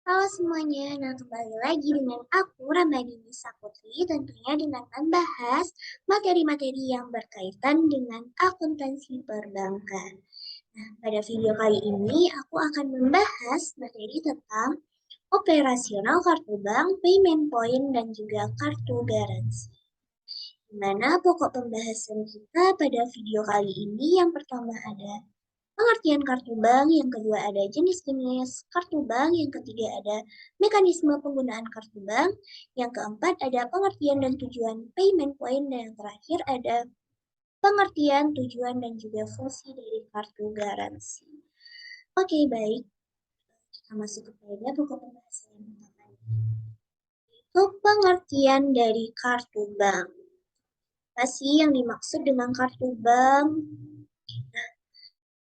Halo semuanya, nah kembali lagi dengan aku Ramadhani Saputri, tentunya dengan membahas materi-materi yang berkaitan dengan akuntansi perbankan. Nah, pada video kali ini aku akan membahas materi tentang operasional kartu bank, payment point, dan juga kartu garansi. Di mana pokok pembahasan kita pada video kali ini yang pertama ada pengertian kartu bank, yang kedua ada jenis-jenis kartu bank, yang ketiga ada mekanisme penggunaan kartu bank, yang keempat ada pengertian dan tujuan payment point, dan yang terakhir ada pengertian, tujuan, dan juga fungsi dari kartu garansi. Oke, baik. Kita masuk kepada pokok pembahasan yang pertama. Itu pengertian dari kartu bank. Apa sih yang dimaksud dengan kartu bank?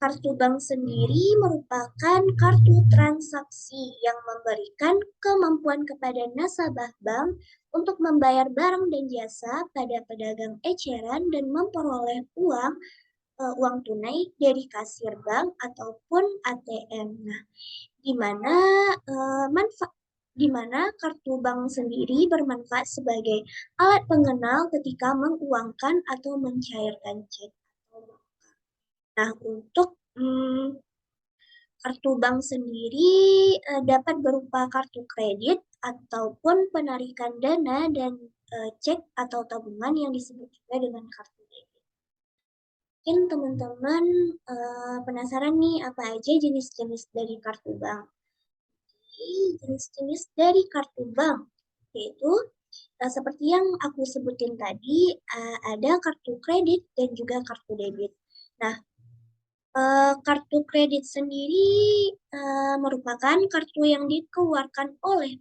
Kartu bank sendiri merupakan kartu transaksi yang memberikan kemampuan kepada nasabah bank untuk membayar barang dan jasa pada pedagang eceran dan memperoleh uang tunai dari kasir bank ataupun ATM. Nah, di mana manfaat di mana kartu bank sendiri bermanfaat sebagai alat pengenal ketika menguangkan atau mencairkan cek. Nah, untuk kartu bank sendiri dapat berupa kartu kredit ataupun penarikan dana dan cek atau tabungan yang disebut juga dengan kartu debit. Mungkin teman-teman penasaran nih apa aja jenis-jenis dari kartu bank. Jadi, jenis-jenis dari kartu bank yaitu seperti yang aku sebutin tadi ada kartu kredit dan juga kartu debit. Nah, kartu kredit sendiri merupakan kartu yang dikeluarkan oleh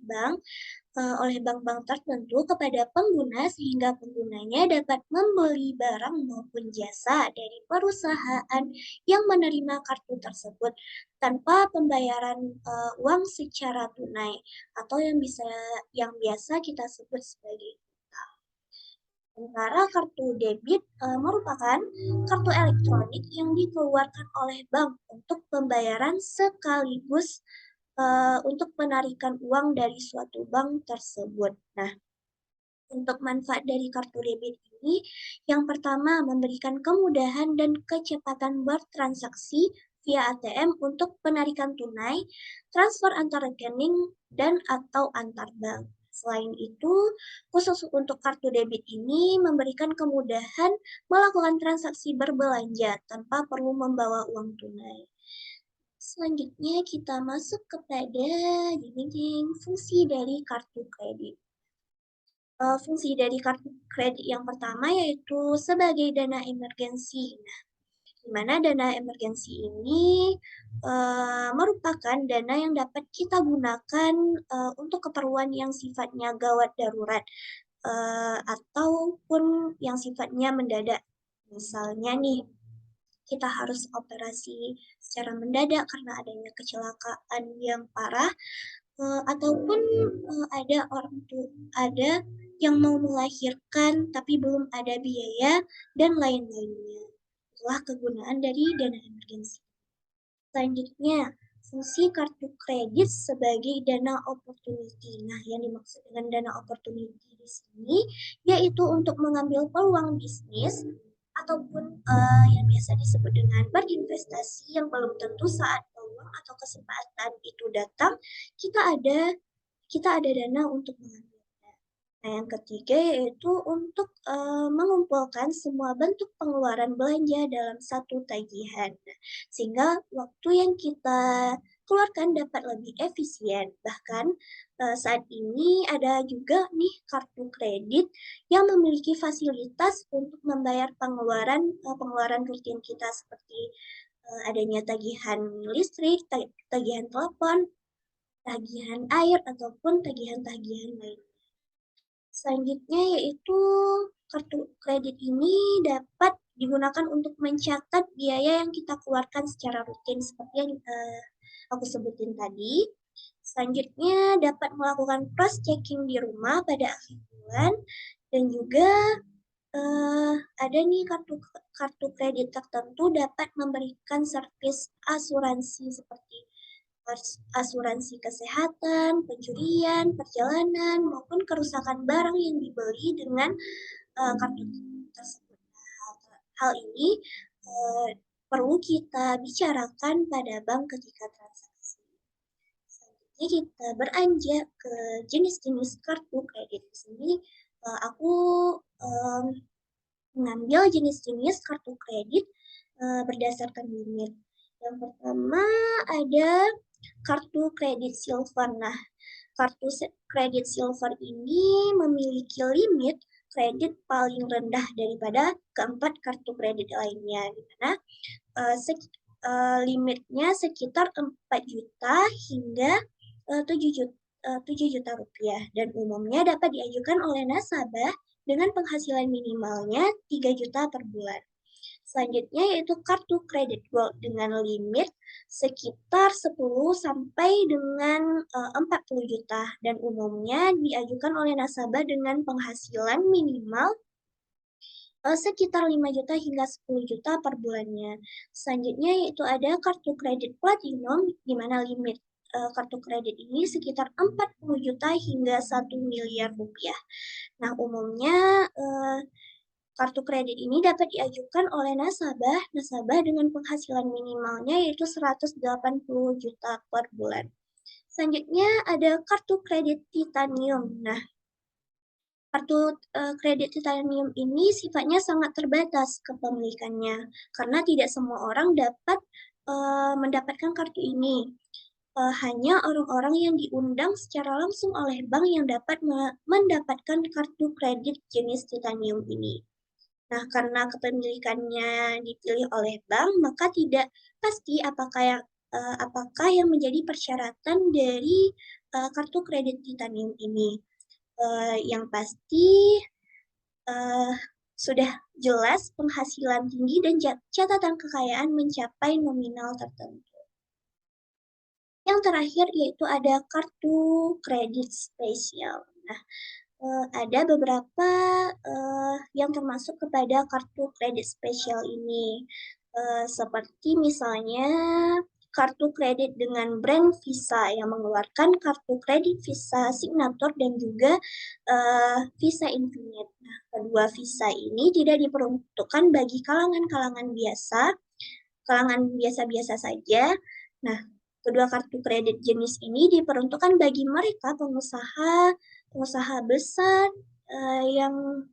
bank-bank tertentu kepada pengguna sehingga penggunanya dapat membeli barang maupun jasa dari perusahaan yang menerima kartu tersebut tanpa pembayaran uang secara tunai atau yang biasa kita sebut sebagai utang. Sementara kartu debit merupakan kartu elektronik yang dikeluarkan oleh bank untuk pembayaran sekaligus untuk penarikan uang dari suatu bank tersebut. Nah, untuk manfaat dari kartu debit ini, yang pertama memberikan kemudahan dan kecepatan bertransaksi via ATM untuk penarikan tunai, transfer antar rekening, dan atau antar bank. Selain itu, khusus untuk kartu debit ini memberikan kemudahan melakukan transaksi berbelanja tanpa perlu membawa uang tunai. Selanjutnya kita masuk kepada fungsi dari kartu kredit. Fungsi dari kartu kredit yang pertama yaitu sebagai dana emergensi. Nah, di mana dana emergensi ini merupakan dana yang dapat kita gunakan untuk keperluan yang sifatnya gawat darurat ataupun yang sifatnya mendadak. Misalnya nih, kita harus operasi secara mendadak karena adanya kecelakaan yang parah ataupun ada orang tua ada yang mau melahirkan tapi belum ada biaya dan lain-lainnya. Itulah kegunaan dari dana emergensi. Selanjutnya, fungsi kartu kredit sebagai dana opportunity. Nah, yang dimaksud dengan dana opportunity di sini yaitu untuk mengambil peluang bisnis ataupun yang biasa disebut dengan berinvestasi yang belum tentu saat peluang atau kesempatan itu datang, kita ada kita ada dana untuk mengambilnya. Nah, yang ketiga yaitu untuk mengumpulkan semua bentuk pengeluaran belanja dalam satu tagihan. Sehingga waktu yang kita keluarkan dapat lebih efisien. Bahkan saat ini ada juga nih kartu kredit yang memiliki fasilitas untuk membayar pengeluaran rutin kita seperti adanya tagihan listrik, tagihan telepon, tagihan air ataupun tagihan-tagihan lain. Selanjutnya yaitu kartu kredit ini dapat digunakan untuk mencatat biaya yang kita keluarkan secara rutin seperti yang aku sebutin tadi. Selanjutnya dapat melakukan cross checking di rumah pada akhir bulan dan juga ada nih kartu kredit tertentu dapat memberikan servis asuransi seperti asuransi kesehatan, pencurian, perjalanan, maupun kerusakan barang yang dibeli dengan kartu tersebut. Hal ini perlu kita bicarakan pada bank ketika transaksi. Selanjutnya kita beranjak ke jenis-jenis kartu kredit. Di sini aku mengambil jenis-jenis kartu kredit berdasarkan limit. Yang pertama ada kartu kredit silver. Nah, kartu kredit silver ini memiliki limit kredit paling rendah daripada keempat kartu kredit lainnya, di mana limitnya sekitar 4 juta hingga 7 juta rupiah, dan umumnya dapat diajukan oleh nasabah dengan penghasilan minimalnya 3 juta per bulan. Selanjutnya yaitu kartu kredit gold dengan limit sekitar 10 sampai dengan 40 juta, dan umumnya diajukan oleh nasabah dengan penghasilan minimal sekitar 5 juta hingga 10 juta per bulannya. Selanjutnya yaitu ada kartu kredit platinum, di mana limit kartu kredit ini sekitar 40 juta hingga 1 miliar rupiah. Nah, umumnya kartu kredit ini dapat diajukan oleh nasabah dengan penghasilan minimalnya yaitu 180 juta per bulan. Selanjutnya ada kartu kredit titanium. Nah, kartu kredit titanium ini sifatnya sangat terbatas kepemilikannya karena tidak semua orang dapat mendapatkan kartu ini. Hanya orang-orang yang diundang secara langsung oleh bank yang dapat mendapatkan kartu kredit jenis titanium ini. Nah, karena kepemilikannya dipilih oleh bank, maka tidak pasti apakah yang menjadi persyaratan dari kartu kredit titanium ini. Yang pasti sudah jelas penghasilan tinggi dan catatan kekayaan mencapai nominal tertentu. Yang terakhir yaitu ada kartu kredit spesial. Nah, ada beberapa yang termasuk kepada kartu kredit spesial ini, seperti misalnya kartu kredit dengan brand Visa yang mengeluarkan kartu kredit Visa Signature dan juga Visa Infinite. Nah, kedua Visa ini tidak diperuntukkan bagi kalangan-kalangan biasa-biasa saja. Nah, kedua kartu kredit jenis ini diperuntukkan bagi mereka pengusaha besar yang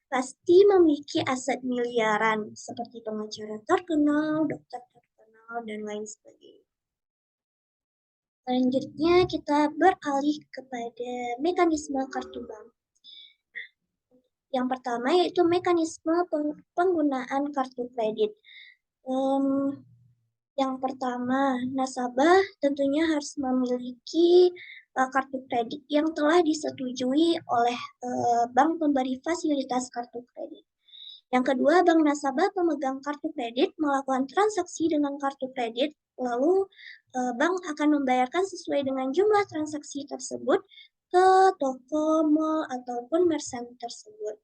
pasti memiliki aset miliaran seperti pengacara terkenal, dokter terkenal, dan lain sebagainya. Selanjutnya kita beralih kepada mekanisme kartu bank. Yang pertama yaitu mekanisme penggunaan kartu kredit. Yang pertama, nasabah tentunya harus memiliki kartu kredit yang telah disetujui oleh bank pemberi fasilitas kartu kredit. Yang kedua, bank nasabah pemegang kartu kredit melakukan transaksi dengan kartu kredit, lalu bank akan membayarkan sesuai dengan jumlah transaksi tersebut ke toko, mall, ataupun merchant tersebut.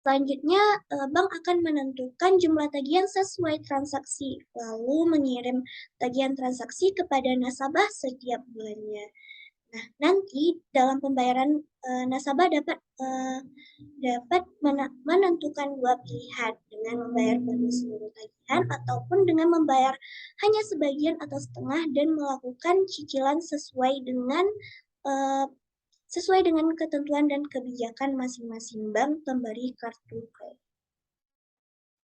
Selanjutnya, bank akan menentukan jumlah tagihan sesuai transaksi, lalu mengirim tagihan transaksi kepada nasabah setiap bulannya. Nah, nanti dalam pembayaran nasabah dapat menentukan dua pilihan, dengan membayar penuh seluruh tagihan ataupun dengan membayar hanya sebagian atau setengah dan melakukan cicilan sesuai dengan ketentuan dan kebijakan masing-masing bank pemberi kartu kredit.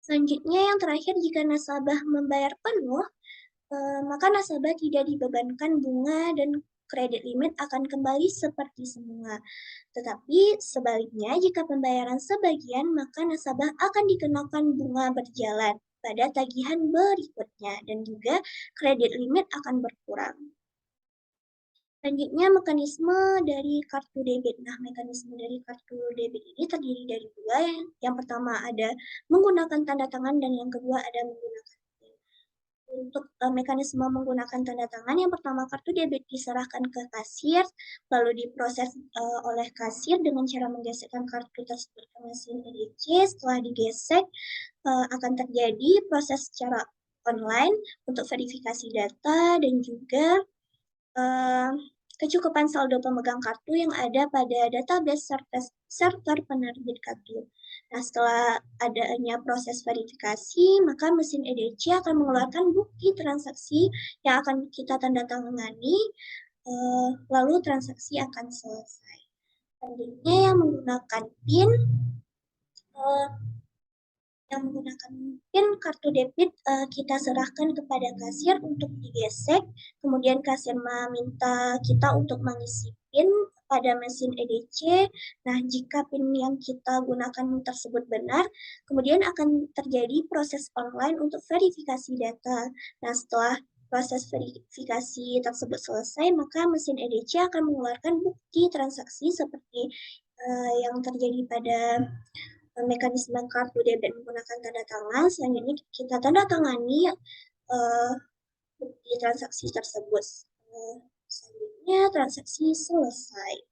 Selanjutnya yang terakhir, jika nasabah membayar penuh, maka nasabah tidak dibebankan bunga dan kredit limit akan kembali seperti semula. Tetapi sebaliknya, jika pembayaran sebagian, maka nasabah akan dikenakan bunga berjalan pada tagihan berikutnya dan juga kredit limit akan berkurang. Selanjutnya, mekanisme dari kartu debit. Nah, mekanisme dari kartu debit ini terdiri dari dua. Yang pertama ada menggunakan tanda tangan dan yang kedua ada menggunakan PIN. Untuk mekanisme menggunakan tanda tangan, yang pertama kartu debit diserahkan ke kasir, lalu diproses oleh kasir dengan cara menggesekkan kartu tersebut ke mesin EDC. Setelah digesek, akan terjadi proses secara online untuk verifikasi data dan juga kecukupan saldo pemegang kartu yang ada pada database server penerbit kartu. Nah, setelah adanya proses verifikasi, maka mesin EDC akan mengeluarkan bukti transaksi yang akan kita tanda tangani, lalu transaksi akan selesai. Selanjutnya yang menggunakan PIN, kartu debit kita serahkan kepada kasir untuk digesek, kemudian kasir meminta kita untuk mengisi PIN pada mesin EDC. Nah, jika PIN yang kita gunakan tersebut benar, kemudian akan terjadi proses online untuk verifikasi data. Nah, setelah proses verifikasi tersebut selesai, maka mesin EDC akan mengeluarkan bukti transaksi seperti yang terjadi pada mekanisme kartu debit menggunakan tanda tangan. Selanjutnya kita tanda tangani bukti transaksi tersebut. Selanjutnya transaksi selesai.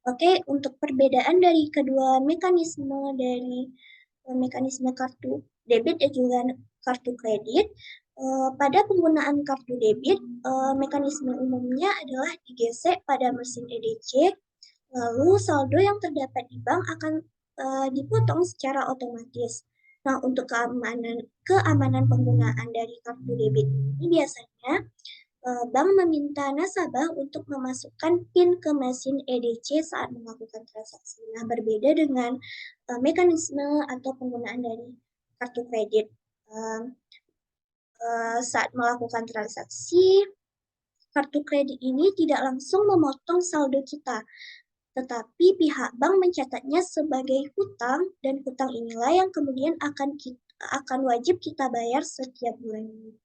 Oke, untuk perbedaan dari kedua mekanisme kartu debit dan juga kartu kredit, pada penggunaan kartu debit, mekanisme umumnya adalah digesek pada mesin EDC, lalu saldo yang terdapat di bank akan dipotong secara otomatis. Nah, untuk keamanan penggunaan dari kartu debit ini biasanya bank meminta nasabah untuk memasukkan PIN ke mesin EDC saat melakukan transaksi. Nah, berbeda dengan mekanisme atau penggunaan dari kartu kredit. Saat melakukan transaksi, kartu kredit ini tidak langsung memotong saldo kita, tetapi pihak bank mencatatnya sebagai hutang, dan hutang inilah yang kemudian akan wajib kita bayar setiap bulannya.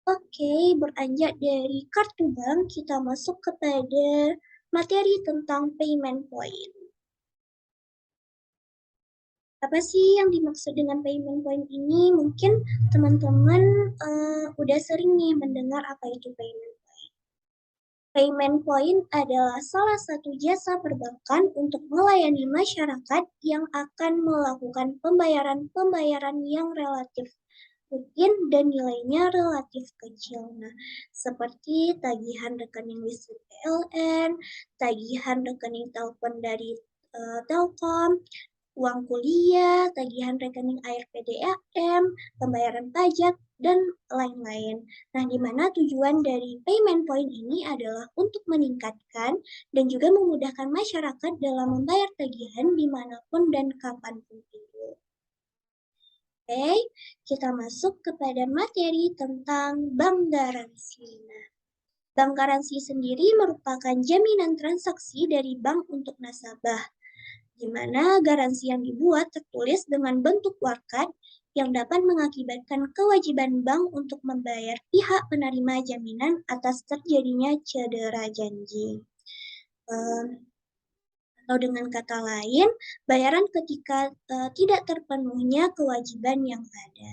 Oke, beranjak dari kartu bank, kita masuk kepada materi tentang payment point. Apa sih yang dimaksud dengan payment point ini? Mungkin teman-teman udah sering nih mendengar apa itu payment. Payment point adalah salah satu jasa perbankan untuk melayani masyarakat yang akan melakukan pembayaran yang relatif rutin dan nilainya relatif kecil. Nah, seperti tagihan rekening listrik PLN, tagihan rekening telepon dari Telkom, uang kuliah, tagihan rekening air PDAM, pembayaran pajak, dan lain-lain. Nah, di mana tujuan dari payment point ini adalah untuk meningkatkan dan juga memudahkan masyarakat dalam membayar tagihan dimanapun dan kapanpun itu. Oke, kita masuk kepada materi tentang bank garansi. Nah, bank garansi sendiri merupakan jaminan transaksi dari bank untuk nasabah, di mana garansi yang dibuat tertulis dengan bentuk warkat yang dapat mengakibatkan kewajiban bank untuk membayar pihak penerima jaminan atas terjadinya cedera janji. Atau dengan kata lain, bayaran ketika tidak terpenuhnya kewajiban yang ada.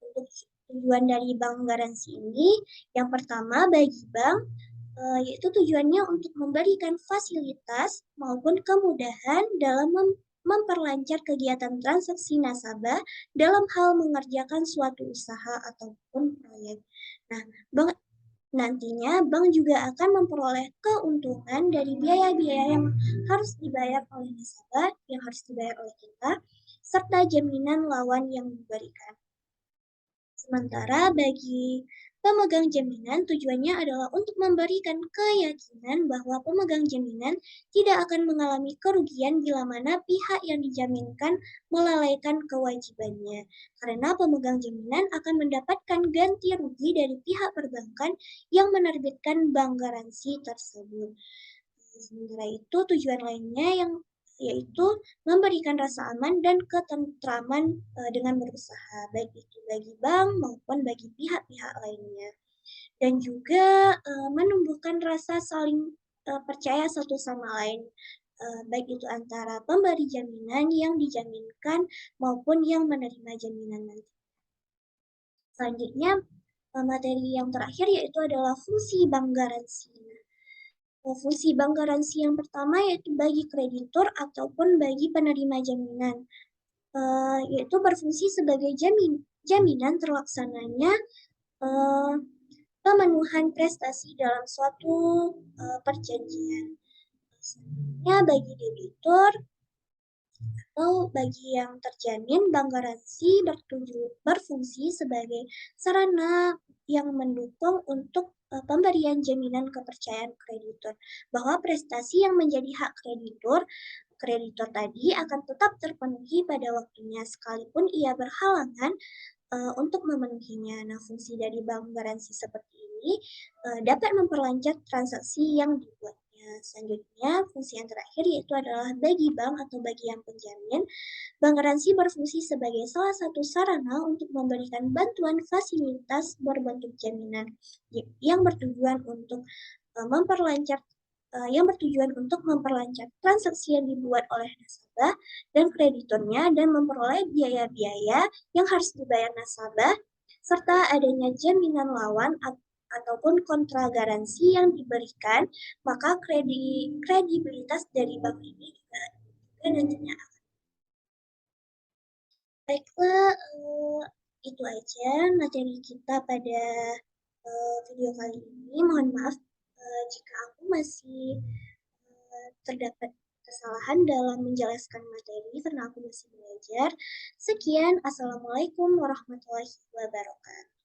Untuk tujuan dari bank garansi ini, yang pertama bagi bank, yaitu tujuannya untuk memberikan fasilitas maupun kemudahan dalam memperlancar kegiatan transaksi nasabah dalam hal mengerjakan suatu usaha ataupun proyek. Nah, nantinya bank juga akan memperoleh keuntungan dari biaya-biaya yang harus dibayar oleh nasabah, yang harus dibayar oleh kita, serta jaminan lawan yang diberikan. Sementara bagi pemegang jaminan, tujuannya adalah untuk memberikan keyakinan bahwa pemegang jaminan tidak akan mengalami kerugian bila mana pihak yang dijaminkan melalaikan kewajibannya, karena pemegang jaminan akan mendapatkan ganti rugi dari pihak perbankan yang menerbitkan bank garansi tersebut. Sementara itu, tujuan lainnya yaitu memberikan rasa aman dan ketentraman dengan berusaha, baik itu bagi bank maupun bagi pihak-pihak lainnya. Dan juga menumbuhkan rasa saling percaya satu sama lain, baik itu antara pemberi jaminan yang dijaminkan maupun yang menerima jaminan nanti. Selanjutnya, materi yang terakhir yaitu adalah fungsi bank garansi. Fungsi bank garansi yang pertama yaitu bagi kreditur ataupun bagi penerima jaminan, yaitu berfungsi sebagai jaminan terlaksananya eh, pemenuhan prestasi dalam suatu perjanjian. Misalnya bagi debitur atau bagi yang terjamin, bank garansi berfungsi sebagai sarana yang mendukung untuk pemberian jaminan kepercayaan kreditur bahwa prestasi yang menjadi hak kreditur tadi akan tetap terpenuhi pada waktunya sekalipun ia berhalangan untuk memenuhinya. Nah, fungsi dari bank garansi seperti ini dapat memperlancar transaksi yang dibuatnya. Selanjutnya, fungsi yang terakhir yaitu adalah bagi bank atau bagi yang penjamin, bank garansi berfungsi sebagai salah satu sarana untuk memberikan bantuan fasilitas berbentuk jaminan yang bertujuan untuk memperlancar transaksi yang dibuat oleh nasabah dan krediturnya dan memperoleh biaya-biaya yang harus dibayar nasabah serta adanya jaminan lawan ataupun kontra garansi yang diberikan, maka kredibilitas dari bank ini juga nantinya. Baiklah, itu aja materi kita pada video kali ini. Mohon maaf jika aku masih terdapat kesalahan dalam menjelaskan materi karena aku masih belajar. Sekian, Assalamualaikum warahmatullahi wabarakatuh.